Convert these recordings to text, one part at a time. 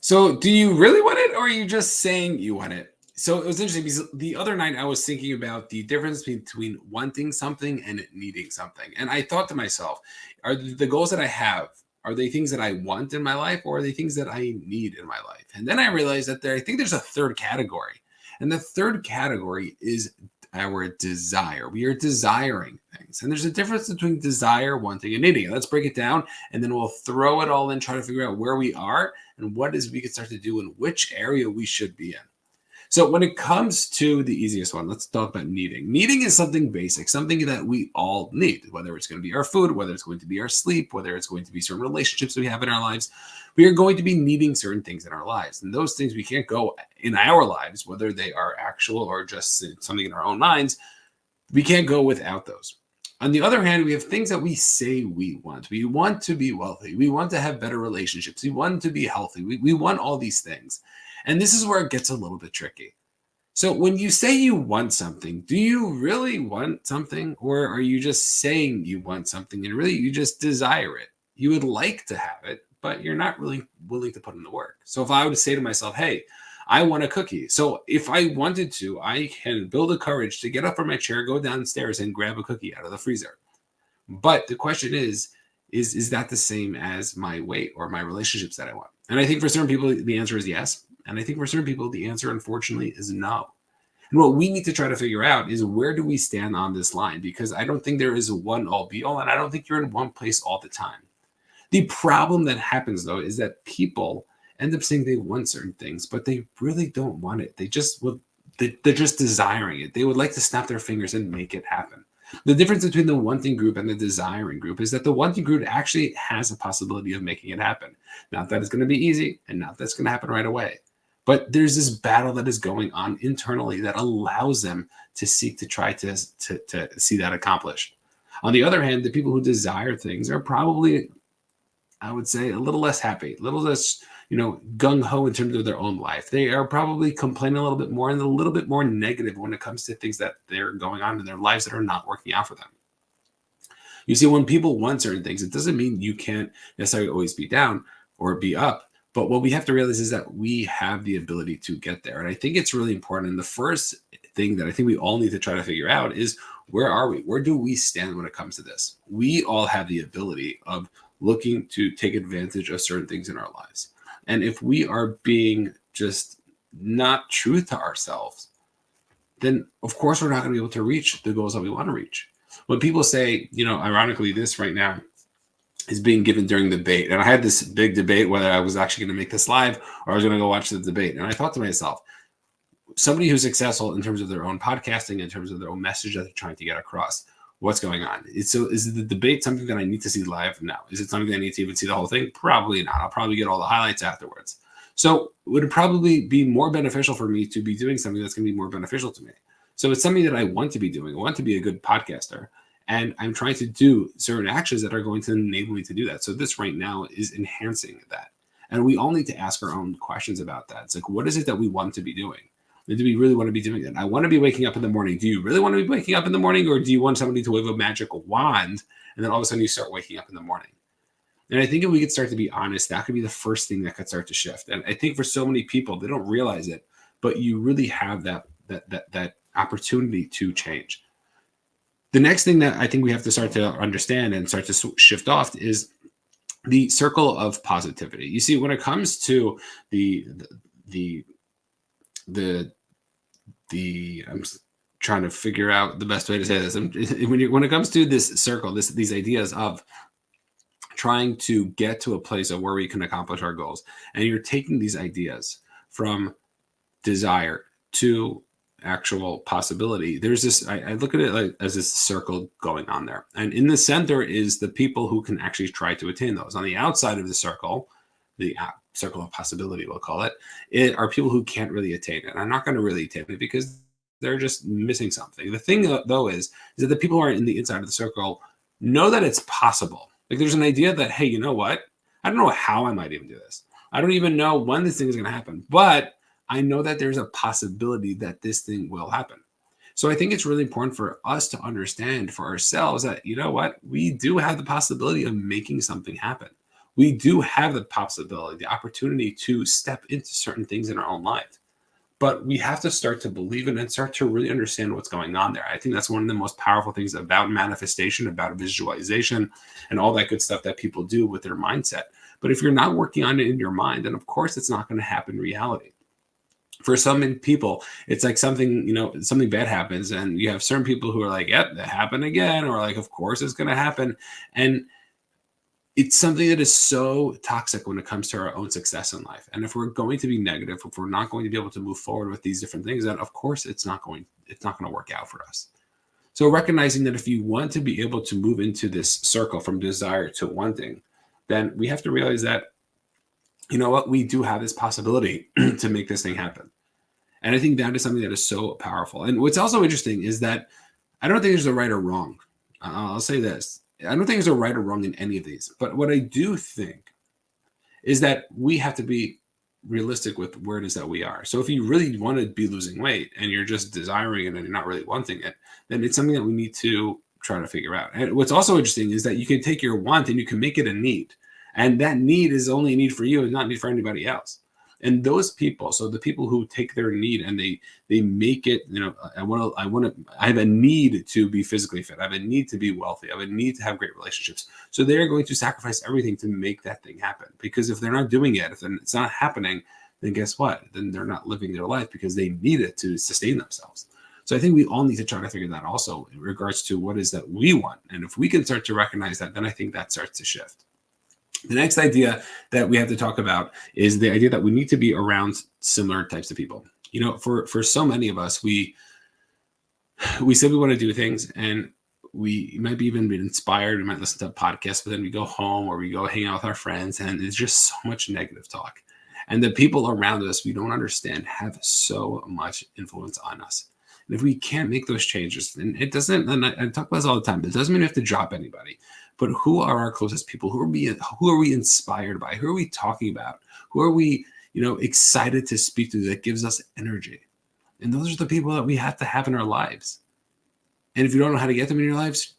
So, do you really want it, or are you just saying you want it? So, it was interesting because the other night I was thinking about the difference between wanting something and needing something. And I thought to myself, are the goals that I have, are they things that I want in my life, or are they things that I need in my life? And then I realized that I think there's a third category. And the third category is our desire. We are desiring things. And there's a difference between desire, wanting, and needing. Let's break it down, and then we'll throw it all in, try to figure out where we are and what is we can start to do and which area we should be in. So when it comes to the easiest one, let's talk about needing. Needing is something basic, something that we all need, whether it's going to be our food, whether it's going to be our sleep, whether it's going to be certain relationships we have in our lives. We are going to be needing certain things in our lives. And those things we can't go in our lives, whether they are actual or just something in our own minds, we can't go without those. On the other hand, we have things that we say we want. We want to be wealthy. We want to have better relationships. We want to be healthy. We want all these things. And this is where it gets a little bit tricky. So when you say you want something, do you really want something? Or are you just saying you want something and really you just desire it? You would like to have it, but you're not really willing to put in the work. So if I would say to myself, hey, I want a cookie. So if I wanted to, I can build the courage to get up from my chair, go downstairs and grab a cookie out of the freezer. But the question is that the same as my weight or my relationships that I want? And I think for certain people, the answer is yes. And I think for certain people, the answer, unfortunately, is no. And what we need to try to figure out is where do we stand on this line? Because I don't think there is a one all be all, and I don't think you're in one place all the time. The problem that happens, though, is that people end up saying they want certain things, but they really don't want it. They're just desiring it. They would like to snap their fingers and make it happen. The difference between the wanting group and the desiring group is that the wanting group actually has a possibility of making it happen. Not that it's going to be easy and not that it's going to happen right away. But there's this battle that is going on internally that allows them to seek to try to see that accomplished. On the other hand, the people who desire things are probably, I would say, a little less happy, a little less, gung-ho in terms of their own life. They are probably complaining a little bit more and a little bit more negative when it comes to things that they're going on in their lives that are not working out for them. You see, when people want certain things, it doesn't mean you can't necessarily always be down or be up. But what we have to realize is that we have the ability to get there. And I think it's really important. And the first thing that I think we all need to try to figure out is, where are we? Where do we stand when it comes to this? We all have the ability of looking to take advantage of certain things in our lives. And if we are being just not true to ourselves, then of course we're not going to be able to reach the goals that we want to reach. When people say, ironically, this right now is being given during the debate. And I had this big debate whether I was actually going to make this live or I was going to go watch the debate. And I thought to myself, somebody who's successful in terms of their own podcasting, in terms of their own message that they're trying to get across, what's going on? Is the debate something that I need to see live? No. Is it something that I need to even see the whole thing? Probably not. I'll probably get all the highlights afterwards. So would it probably be more beneficial for me to be doing something that's going to be more beneficial to me? So it's something that I want to be doing. I want to be a good podcaster. And I'm trying to do certain actions that are going to enable me to do that. So this right now is enhancing that. And we all need to ask our own questions about that. It's like, what is it that we want to be doing? And do we really want to be doing it? I want to be waking up in the morning. Do you really want to be waking up in the morning? Or do you want somebody to wave a magic wand and then all of a sudden you start waking up in the morning? And I think if we could start to be honest, that could be the first thing that could start to shift. And I think for so many people, they don't realize it, but you really have that opportunity to change. The next thing that I think we have to start to understand and start to shift off is the circle of positivity. You see, when it comes to I'm trying to figure out the best way to say this. When it comes to this circle, these ideas of trying to get to a place of where we can accomplish our goals, and you're taking these ideas from desire to actual possibility, there's this, I look at it like as this circle going on there. And in the center is the people who can actually try to attain those. On the outside of the circle of possibility, we'll call it are people who can't really attain it. And I'm not going to really attain it because they're just missing something. The thing, though, is that the people who are in the inside of the circle know that it's possible. Like there's an idea that, hey, you know what? I don't know how I might even do this. I don't even know when this thing is going to happen. But I know that there's a possibility that this thing will happen. So I think it's really important for us to understand for ourselves that, you know what, we do have the possibility of making something happen. we do have the possibility, the opportunity to step into certain things in our own life. But we have to start to believe it and start to really understand what's going on there. I think that's one of the most powerful things about manifestation, about visualization, and all that good stuff that people do with their mindset. But if you're not working on it in your mind, then of course it's not going to happen in reality. For some people, it's like something, something bad happens, and you have certain people who are like, yep, that happened again, or like, of course it's going to happen. And it's something that is so toxic when it comes to our own success in life. And if we're going to be negative, if we're not going to be able to move forward with these different things, then of course it's not going to work out for us. So recognizing that if you want to be able to move into this circle from desire to wanting, then we have to realize that, you know what, we do have this possibility to make this thing happen. And I think that is something that is so powerful. And what's also interesting is that I don't think there's a right or wrong. I'll say this. I don't think there's a right or wrong in any of these. But what I do think is that we have to be realistic with where it is that we are. So if you really want to be losing weight and you're just desiring it and you're not really wanting it, then it's something that we need to try to figure out. And what's also interesting is that you can take your want and you can make it a need. And that need is only a need for you and not a need for anybody else. And those people, so the people who take their need and they make it, I have a need to be physically fit. I have a need to be wealthy. I have a need to have great relationships. So they're going to sacrifice everything to make that thing happen. Because if they're not doing it, if it's not happening, then guess what? Then they're not living their life because they need it to sustain themselves. So I think we all need to try to figure that also in regards to what is that we want. And if we can start to recognize that, then I think that starts to shift. The next idea that we have to talk about is the idea that we need to be around similar types of people. For so many of us, we say we want to do things and we might be even be inspired. We might listen to a podcast, but then we go home or we go hang out with our friends and it's just so much negative talk. And the people around us we don't understand have so much influence on us. And if we can't make those changes, and it doesn't, and I talk about this all the time, but it doesn't mean we have to drop anybody. But who are our closest people? Who are we inspired by? Who are we talking about? Who are we, excited to speak to that gives us energy? And those are the people that we have to have in our lives. And if you don't know how to get them in your lives,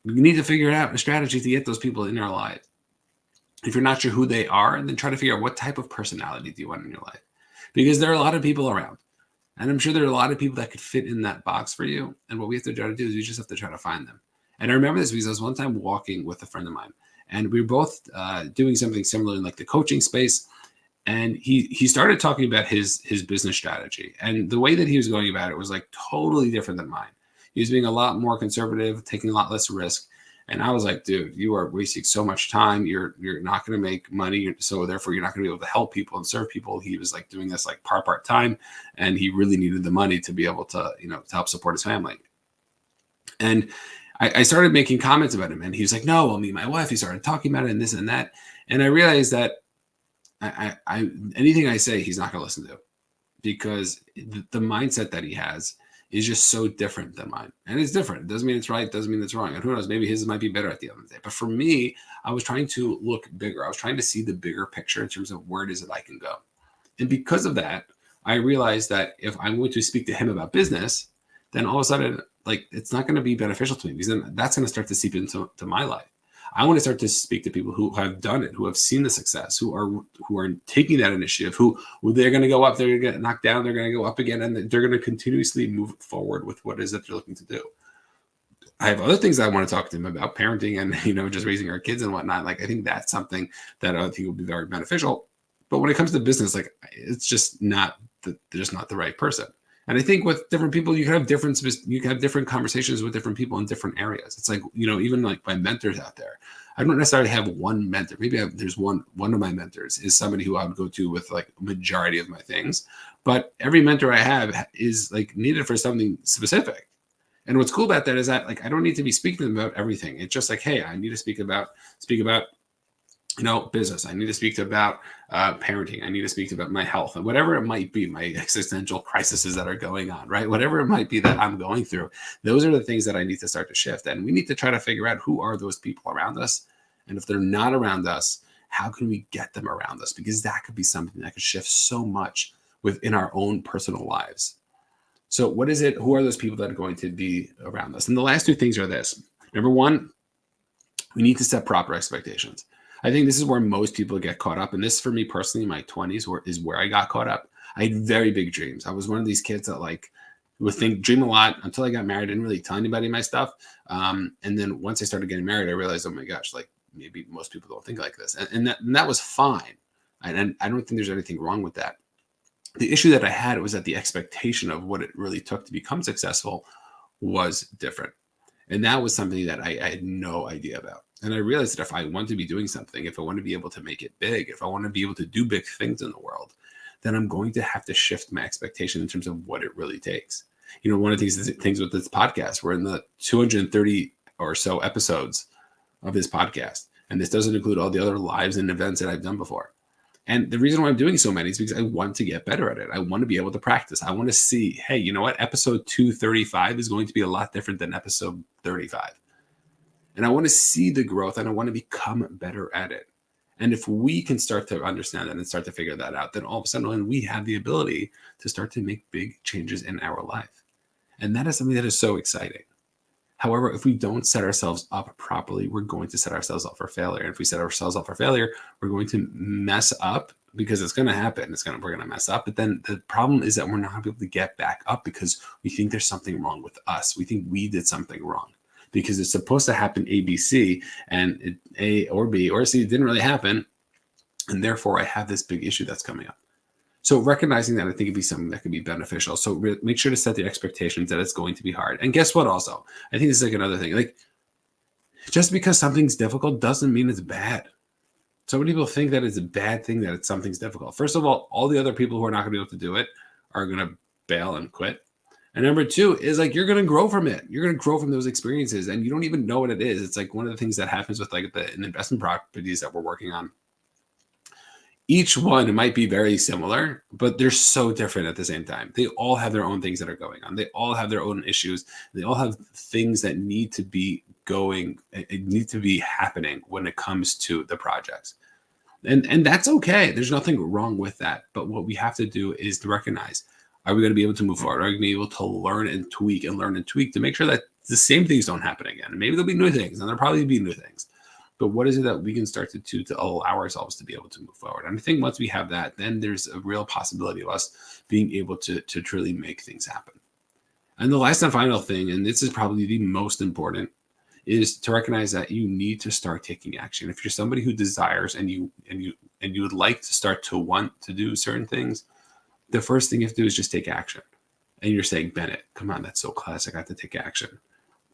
you need to figure out a strategy to get those people in our lives. If you're not sure who they are, then try to figure out what type of personality do you want in your life? Because there are a lot of people around. And I'm sure there are a lot of people that could fit in that box for you. And what we have to try to do is we just have to try to find them. And I remember this because I was one time walking with a friend of mine, and we were both doing something similar in like the coaching space. And he started talking about his business strategy, and the way that he was going about it was like totally different than mine. He was being a lot more conservative, taking a lot less risk. And I was like, dude, you are wasting so much time. You're not going to make money. So therefore, you're not going to be able to help people and serve people. He was like doing this like part time, and he really needed the money to be able to, to help support his family. And I started making comments about him, and he was like, no, well, me and my wife, he started talking about it and this and that. And I realized that I anything I say, he's not going to listen to, because the mindset that he has is just so different than mine. And it's different. It doesn't mean it's right. It doesn't mean it's wrong. And who knows, maybe his might be better at the end of the day. But for me, I was trying to look bigger. I was trying to see the bigger picture in terms of where it is that I can go. And because of that, I realized that if I'm going to speak to him about business, then all of a sudden, like, it's not going to be beneficial to me, because then that's going to start to seep into my life. I want to start to speak to people who have done it, who have seen the success, who are taking that initiative, who they're going to go up, they're going to get knocked down, they're going to go up again, and they're going to continuously move forward with what it is that they're looking to do. I have other things I want to talk to them about, parenting and, just raising our kids and whatnot. Like, I think that's something that I think will be very beneficial. But when it comes to business, like, it's just not the right person. And I think with different people, you can have different conversations with different people in different areas. It's like, even like my mentors out there, I don't necessarily have one mentor. Maybe there's one of my mentors is somebody who I would go to with like majority of my things. But every mentor I have is like needed for something specific. And what's cool about that is that, like, I don't need to be speaking to them about everything. It's just like, hey, I need to speak about business. I need to speak about parenting. I need to speak about my health, and whatever it might be, my existential crises that are going on, right? Whatever it might be that I'm going through, those are the things that I need to start to shift. And we need to try to figure out who are those people around us. And if they're not around us, how can we get them around us? Because that could be something that could shift so much within our own personal lives. So what is it? Who are those people that are going to be around us? And the last two things are this. Number one, we need to set proper expectations. I think this is where most people get caught up. And this, for me personally, in my 20s, is where I got caught up. I had very big dreams. I was one of these kids that like would dream a lot until I got married. I didn't really tell anybody my stuff. And then once I started getting married, I realized, oh my gosh, like maybe most people don't think like this. And that was fine. And I don't think there's anything wrong with that. The issue that I had was that the expectation of what it really took to become successful was different. And that was something that I had no idea about. And I realized that if I want to be doing something, if I want to be able to make it big, if I want to be able to do big things in the world, then I'm going to have to shift my expectation in terms of what it really takes. You know, one of these things with this podcast, we're in the 230 or so episodes of this podcast. And this doesn't include all the other lives and events that I've done before. And the reason why I'm doing so many is because I want to get better at it. I want to be able to practice. I want to see, hey, you know what? Episode 235 is going to be a lot different than episode 35. And I want to see the growth and I want to become better at it. And if we can start to understand that and start to figure that out, then all of a sudden we have the ability to start to make big changes in our life. And that is something that is so exciting. However, if we don't set ourselves up properly, we're going to set ourselves up for failure. And if we set ourselves up for failure, we're going to mess up because it's going to happen. We're going to mess up. But then the problem is that we're not going to be able to get back up because we think there's something wrong with us. We think we did something wrong because it's supposed to happen A, B, C, and A or B or C didn't really happen. And therefore, I have this big issue that's coming up. So recognizing that, I think it'd be something that could be beneficial. So make sure to set the expectations that it's going to be hard. And guess what? Also, I think this is like another thing. Like, just because something's difficult doesn't mean it's bad. So many people think that it's a bad thing that something's difficult. First of all the other people who are not going to be able to do it are going to bail and quit. And number two is like you're going to grow from it. You're going to grow from those experiences, and you don't even know what it is. It's like one of the things that happens with like the investment properties that we're working on. Each one might be very similar, but they're so different at the same time. They all have their own things that are going on. They all have their own issues. They all have things that need to be happening when it comes to the projects. And that's okay. There's nothing wrong with that. But what we have to do is to recognize, are we going to be able to move forward? Are we going to be able to learn and tweak to make sure that the same things don't happen again? And maybe there'll be new things, and there'll probably be new things. But what is it that we can start to do to allow ourselves to be able to move forward? And I think once we have that, then there's a real possibility of us being able to truly make things happen. And the last and final thing, and this is probably the most important, is to recognize that you need to start taking action. If you're somebody who desires and you would like to start to want to do certain things, the first thing you have to do is just take action. And you're saying, Bennett, come on, that's so classic. I have to take action.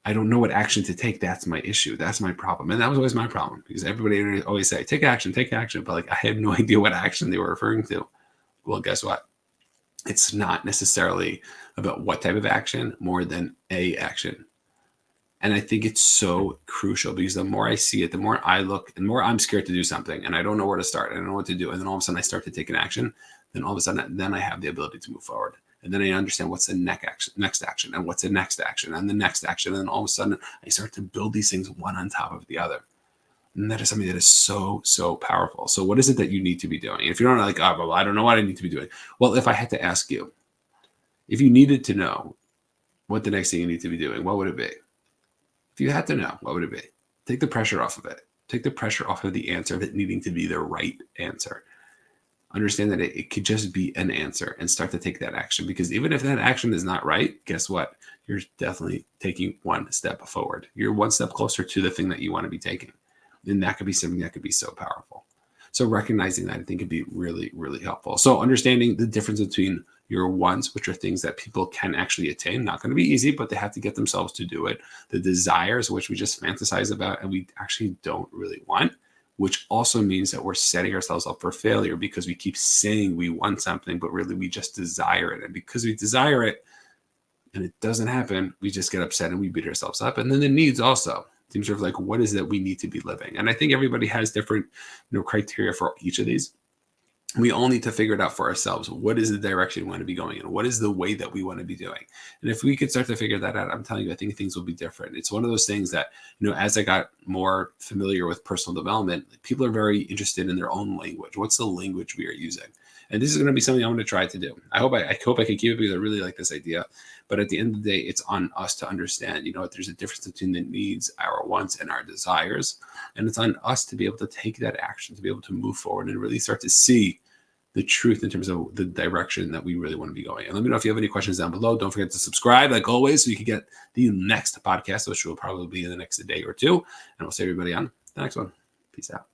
I don't know what action to take. That's my issue. That's my problem. And that was always my problem because everybody always say, take action. But like, I had no idea what action they were referring to. Well, guess what? It's not necessarily about what type of action more than a action. And I think it's so crucial because the more I see it, the more I look and more I'm scared to do something and I don't know where to start. I don't know what to do. And then all of a sudden I start to take an action. Then all of a sudden, then I have the ability to move forward. And then I understand what's the next action and what's the next action and the next action. And then all of a sudden I start to build these things one on top of the other. And that is something that is so, so powerful. So what is it that you need to be doing? If you're not like, oh, well, I don't know what I need to be doing. Well, if I had to ask you, if you needed to know what the next thing you need to be doing, what would it be? If you had to know, what would it be? Take the pressure off of it. Take the pressure off of the answer of it needing to be the right answer. Understand that it could just be an answer and start to take that action, because even if that action is not right, guess what? You're definitely taking one step forward. You're one step closer to the thing that you want to be taking. And that could be something that could be so powerful. So recognizing that, I think, could be really, really helpful. So understanding the difference between your wants, which are things that people can actually attain, not going to be easy, but they have to get themselves to do it. The desires, which we just fantasize about and we actually don't really want, which also means that we're setting ourselves up for failure because we keep saying we want something, but really we just desire it. And because we desire it and it doesn't happen, we just get upset and we beat ourselves up. And then the needs also. Seems sort of like, what is it we need to be living? And I think everybody has different, criteria for each of these. We all need to figure it out for ourselves. What is the direction we want to be going in? What is the way that we want to be doing? And if we could start to figure that out, I'm telling you, I think things will be different. It's one of those things that, as I got more familiar with personal development, people are very interested in their own language. What's the language we are using? And this is going to be something I'm going to try to do. I hope I can keep it because I really like this idea. But at the end of the day, it's on us to understand, there's a difference between the needs, our wants, and our desires. And it's on us to be able to take that action, to be able to move forward and really start to see the truth in terms of the direction that we really want to be going. And let me know if you have any questions down below. Don't forget to subscribe, like always, so you can get the next podcast, which will probably be in the next day or two. And we'll see everybody on the next one. Peace out.